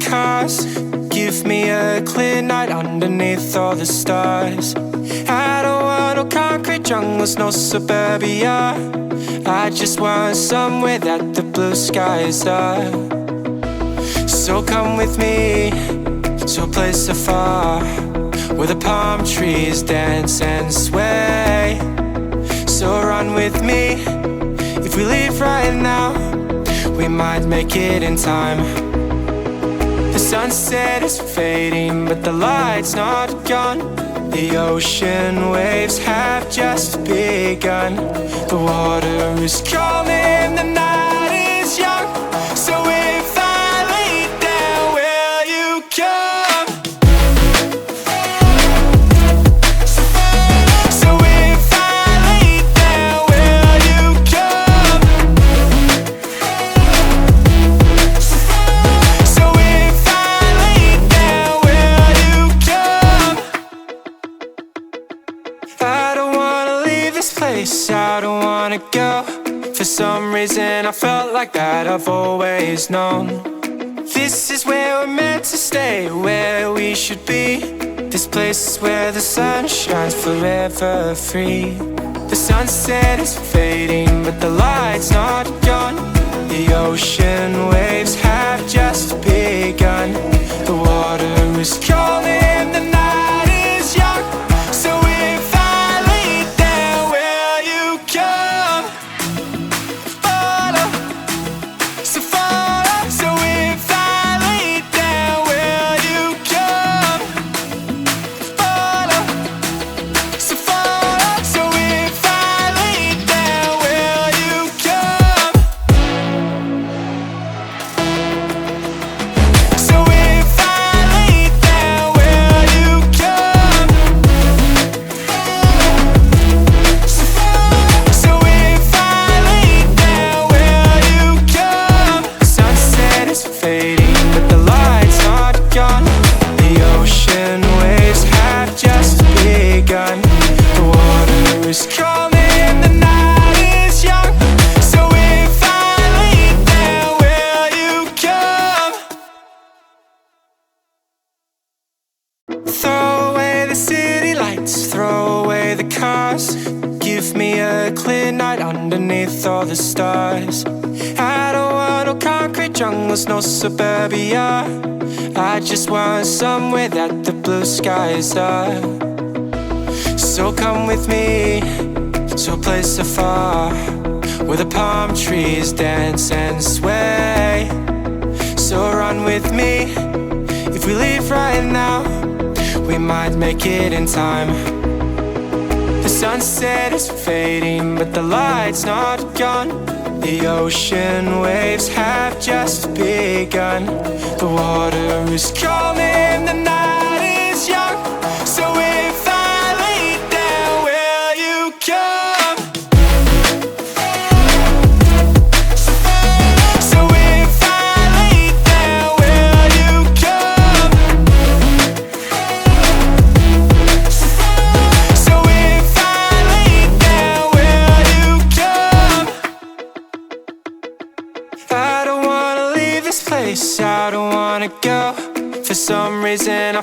cars. Give me a clear night underneath all the stars. I don't want no concrete jungles, no suburbia. I just want somewhere that the blue skies are. So come with me to a place so far, where the palm trees dance and sway. So run with me. If we leave right now, we might make it in time. The sunset is fading, but the light's not gone. The ocean waves have just begun. The water is calling, the night is young. So if I lay down, will you come? So if I lay down, will you come? So if I lay down, will you come? I don't wanna leave this place, I don't wanna go. For some reason I felt like that I've always known. This is where we're meant to stay, where we should be. This place is where the sun shines forever free. The sunset is fading, but the light's not gone. The ocean waves have just begun. The water is calling, the night is young. So if I lay down, will you come? Follow, so follow. So if I lay down, will you come? Follow, so follow. So if I lay down, will you come? So if I lay down, will you come? So if I lay down, will you come? The sunset is fading, but the light's not gone. The ocean waves have just begun. The water is calling, the night is young. So if I lay down, will you come? Throw away the city lights, throw away the cars. Give me a clear night underneath all the stars. I don't want no concrete jungles, no suburbia. I just want somewhere that the blue skies are. So come with me to a place so far, where the palm trees dance and sway. So run with me. If we leave right now, we might make it in time. The sunset is fading, but the light's not gone. The ocean waves have just begun. The water is calling, the night is young. So if I lay down, will you come? So if I lay down, will you come? So if I lay down, will you come? I don't wanna leave this place, I don't wanna go. For some reason I